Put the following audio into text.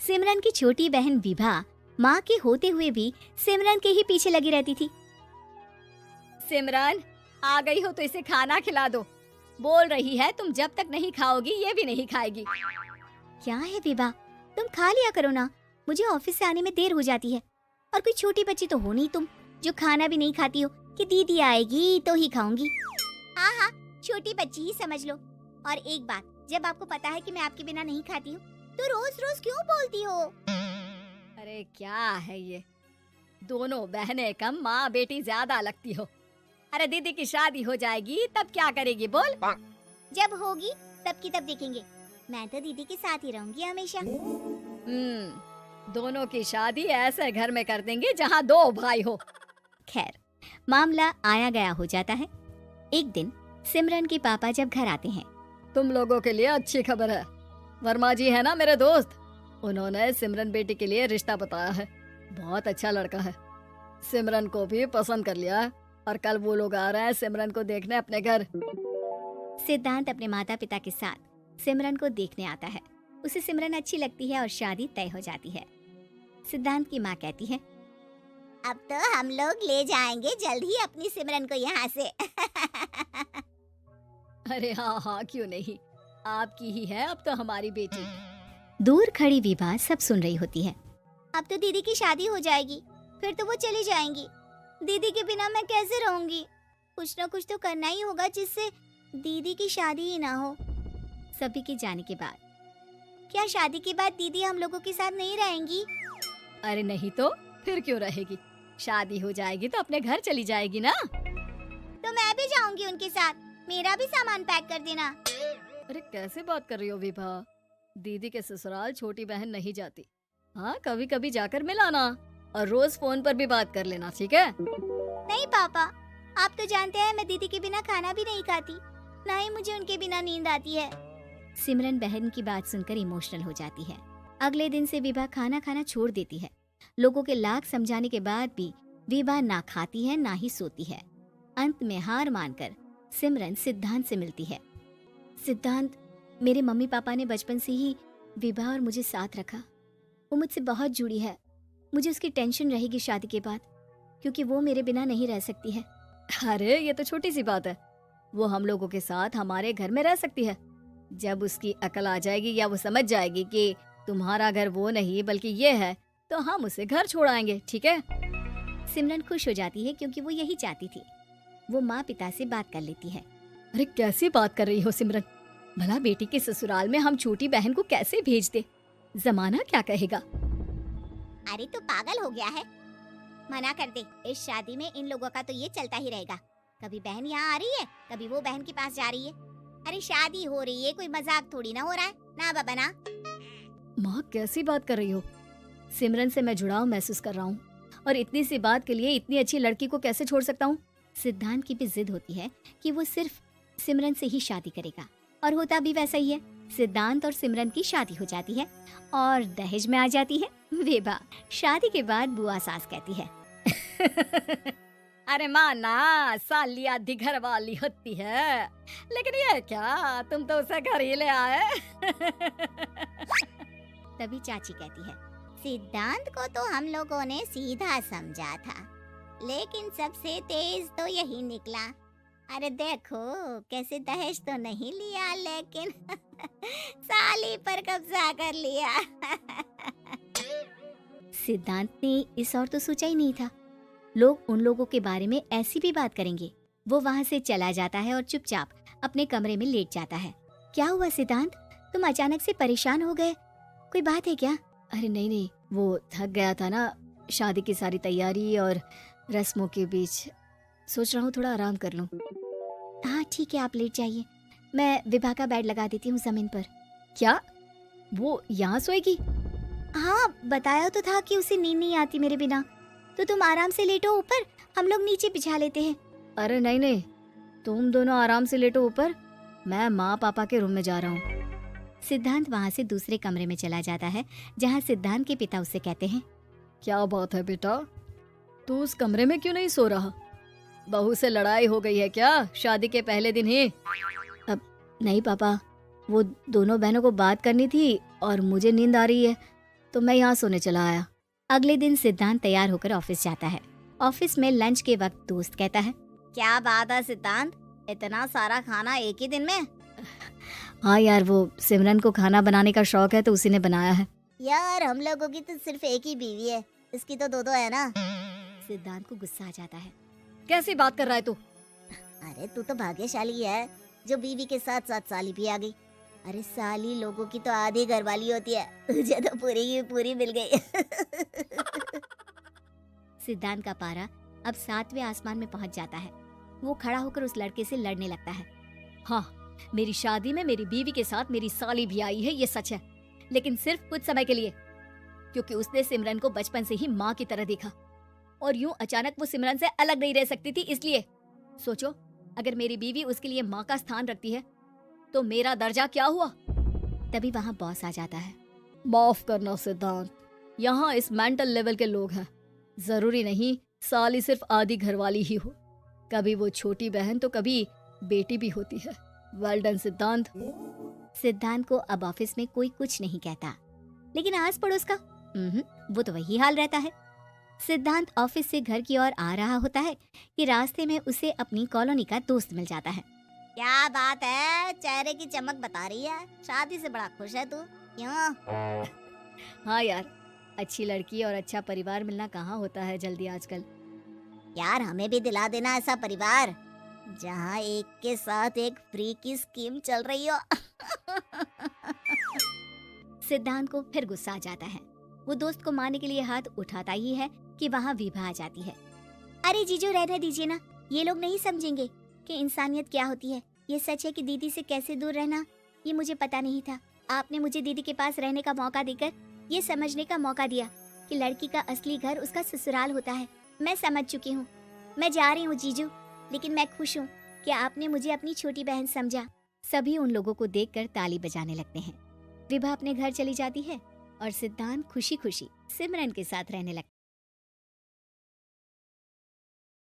सिमरन की छोटी बहन विभा माँ के होते हुए भी सिमरन के ही पीछे लगी रहती थी। सिमरन, आ गई हो तो इसे खाना खिला दो। बोल रही है तुम जब तक नहीं खाओगी ये भी नहीं खाएगी। क्या है विभा, तुम खा लिया करो ना, मुझे ऑफिस से आने में देर हो जाती है। और कोई छोटी बच्ची तो हो नहीं तुम जो खाना भी नहीं खाती हो कि दीदी आएगी तो ही खाऊंगी। हाँ हाँ, छोटी बच्ची ही समझ लो। और एक बात, जब आपको पता है कि मैं आपके बिना नहीं खाती हूँ तो रोज रोज क्यों बोलती हो? अरे क्या है ये, दोनों बहनें कम माँ बेटी ज्यादा लगती हो। अरे दीदी की शादी हो जाएगी तब क्या करेगी बोल? जब होगी तब की तब देखेंगे। मैं तो दीदी के साथ ही रहूंगी हमेशा। दोनों की शादी ऐसे घर में कर देंगे जहाँ दो भाई हो। खैर, मामला आया गया हो जाता है। एक दिन सिमरन के पापा जब घर आते हैं, तुम लोगों के लिए अच्छी खबर है। वर्मा जी है ना मेरे दोस्त, उन्होंने सिमरन बेटी के लिए रिश्ता बताया है। बहुत अच्छा लड़का है, सिमरन को भी पसंद कर लिया है और कल वो लोग आ रहे हैं सिमरन को देखने अपने घर। सिद्धांत अपने माता पिता के साथ सिमरन को देखने आता है। उसे सिमरन अच्छी लगती है और शादी तय हो जाती है। सिद्धांत की माँ कहती है, अब तो हम लोग ले जाएंगे जल्द ही अपनी सिमरन को यहाँ से। अरे हाँ हाँ, क्यों नहीं, आपकी ही है अब तो हमारी बेटी। दूर खड़ी विभा सब सुन रही होती है। अब तो दीदी की शादी हो जाएगी, फिर तो वो चली जाएंगी। दीदी के बिना मैं कैसे रहूंगी? कुछ ना कुछ तो करना ही होगा जिससे दीदी की शादी ही ना हो। सभी के जाने के बाद क्या शादी के बाद दीदी हम लोगों के साथ नहीं रहेंगी? अरे नहीं तो फिर क्यों रहेगी, शादी हो जाएगी तो अपने घर चली जाएगी ना। तो मैं भी जाऊंगी उनके साथ, मेरा भी सामान पैक कर देना। अरे कैसे बात कर रही हो विभा, दीदी के ससुराल छोटी बहन नहीं जाती। हाँ, कभी कभी जाकर मिलाना और रोज फोन पर भी बात कर लेना, ठीक है? नहीं पापा, आप तो जानते हैं मैं दीदी के बिना खाना भी नहीं खाती, ना ही मुझे उनके बिना नींद आती है। सिमरन बहन की बात सुनकर इमोशनल हो जाती है। अगले दिन से विभा खाना खाना छोड़ देती है। लोगों के लाख समझाने के बाद भी विभा ना खाती है ना ही सोती है। अंत में हार मानकर सिमरन सिद्धांत से मिलती है। सिद्धांत, मेरे मम्मी पापा ने बचपन से ही विभा और मुझे साथ रखा। वो मुझसे बहुत जुड़ी है। मुझे उसकी टेंशन रहेगी शादी के बाद, क्योंकि वो मेरे बिना नहीं रह सकती है। अरे ये तो छोटी सी बात है, वो हम लोगों के साथ हमारे घर में रह सकती है। जब उसकी अकल आ जाएगी या वो समझ जाएगी कि तुम्हारा घर वो नहीं बल्कि ये है, तो हम उसे घर छोड़ाएंगे, ठीक है? सिमरन खुश हो जाती है क्योंकि वो यही चाहती थी। वो माँ पिता से बात कर लेती है। अरे कैसी बात कर रही हो सिमरन, भला बेटी के ससुराल में हम छोटी बहन को कैसे भेज दे, जमाना क्या कहेगा? अरे तो पागल हो गया है, मना कर दे। इस शादी में इन लोगों का तो ये चलता ही रहेगा, कभी बहन यहाँ आ रही है कभी वो बहन के पास जा रही है। अरे शादी हो रही है, कोई मजाक थोड़ी ना हो रहा है ना बाबा ना। माँ कैसी बात कर रही हो, सिमरन से मैं जुड़ाव महसूस कर रहा हूँ और इतनी सी बात के लिए इतनी अच्छी लड़की को कैसे छोड़ सकता हूँ? सिद्धांत की भी जिद होती है कि वो सिर्फ सिमरन से ही शादी करेगा, और होता भी वैसा ही है। सिद्धांत और सिमरन की शादी हो जाती है और दहेज में आ जाती है विभा। शादी के बाद बुआ सास कहती है, अरे माँ ना, साली आधी घर वाली होती है, लेकिन ये क्या, तुम तो उसे घर ही ले आए। तभी चाची कहती है, सिद्धांत को तो हम लोगों ने सीधा समझा था, लेकिन सबसे तेज तो यही निकला। अरे देखो कैसे दहेज तो नहीं लिया, लेकिन साली पर कब्जा कर लिया। सिद्धांत ने इस और तो सोचा ही नहीं था, लोग उन लोगों के बारे में ऐसी भी बात करेंगे। वो वहाँ से चला जाता है और चुपचाप अपने कमरे में लेट जाता है। क्या हुआ सिद्धांत, तुम अचानक से परेशान हो गए, कोई बात है क्या? अरे नहीं नहीं, वो थक गया था ना, शादी की सारी तैयारी और रस्मों के बीच, सोच रहा हूँ थोड़ा आराम कर लूँ। हाँ ठीक है, आप लेट जाइए, मैं विभा का बेड लगा देती हूँ जमीन पर। क्या वो यहाँ सोएगी? हाँ, बताया तो था कि उसे नींद नहीं आती मेरे बिना, तो तुम आराम से लेटो ऊपर, हम लोग नीचे बिछा लेते हैं। अरे नहीं नहीं, तुम दोनों आराम से लेटो ऊपर, मैं माँ पापा के रूम में जा रहा हूँ। सिद्धांत वहाँ से दूसरे कमरे में चला जाता है, जहाँ सिद्धांत के पिता उसे कहते हैं, क्या बात है बेटा, तू उस कमरे में क्यों नहीं सो रहा? बहू से लड़ाई हो गई है क्या शादी के पहले दिन ही? अब नहीं पापा, वो दोनों बहनों को बात करनी थी और मुझे नींद आ रही है, तो मैं यहाँ सोने चला आया। अगले दिन सिद्धांत तैयार होकर ऑफिस जाता है। ऑफिस में लंच के वक्त दोस्त कहता है, क्या बात है सिद्धांत, इतना सारा खाना एक ही दिन में? हाँ यार, वो सिमरन को खाना बनाने का शौक है तो उसी ने बनाया है। यार हम लोगों की तो सिर्फ एक ही बीवी है, इसकी तो दो है ना। सिद्धांत को गुस्सा आ जाता है। कैसी बात कर रहा है तू? अरे तू तो भाग्यशाली है जो बीवी के साथ साथ साली भी आ गई। अरे साली लोगों की तो आधी घरवाली होती है, तुझे तो पूरी की पूरी मिल गई। सिद्धांत का पारा अब 7वें आसमान में पहुंच जाता है। वो खड़ा होकर उस लड़के से लड़ने लगता है। हाँ, मेरी शादी में मेरी बीवी के साथ मेरी साली भी आई है, ये सच है, लेकिन सिर्फ कुछ समय के लिए, क्योंकि उसने सिमरन को बचपन से ही माँ की तरह देखा और यूं अचानक वो सिमरन से अलग नहीं रह सकती थी। इसलिए सोचो, अगर मेरी बीवी उसके लिए माँ का स्थान रखती है तो मेरा दर्जा क्या हुआ? तभी वहाँ बॉस आ जाता है। माफ करना सिद्धांत, यहाँ इस मेंटल लेवल के लोग हैं। जरूरी नहीं साली सिर्फ आधी घरवाली ही हो, कभी वो छोटी बहन तो कभी बेटी भी होती है। वेल डन सिद्धांत। सिद्धांत को अब ऑफिस में कोई कुछ नहीं कहता, लेकिन आस पड़ोस का वो तो वही हाल रहता है। सिद्धांत ऑफिस से घर की ओर आ रहा होता है कि रास्ते में उसे अपनी कॉलोनी का दोस्त मिल जाता है। क्या बात है, चेहरे की चमक बता रही है, शादी से बड़ा खुश है तू, क्यों? हाँ यार, अच्छी लड़की और अच्छा परिवार मिलना कहाँ होता है जल्दी आजकल। यार हमें भी दिला देना ऐसा परिवार जहाँ एक के साथ एक फ्री की स्कीम चल रही हो। सिद्धांत को फिर गुस्सा आ जाता है। वो दोस्त को मारने के लिए हाथ उठाता ही है कि वहाँ विभा आ जाती है। अरे जीजू रहने दीजिए ना, ये लोग नहीं समझेंगे कि इंसानियत क्या होती है। ये सच है कि दीदी से कैसे दूर रहना, ये मुझे पता नहीं था। आपने मुझे दीदी के पास रहने का मौका देकर ये समझने का मौका दिया कि लड़की का असली घर उसका ससुराल होता है। मैं समझ चुकी हूँ, मैं जा रही हूँ जीजू, लेकिन मैं खुश हूँ कि आपने मुझे अपनी छोटी बहन समझा। सभी उन लोगों को देखकर ताली बजाने लगते हैं। विभा अपने घर चली जाती है और सिद्धांत खुशी खुशी सिमरन के साथ रहने लगता है।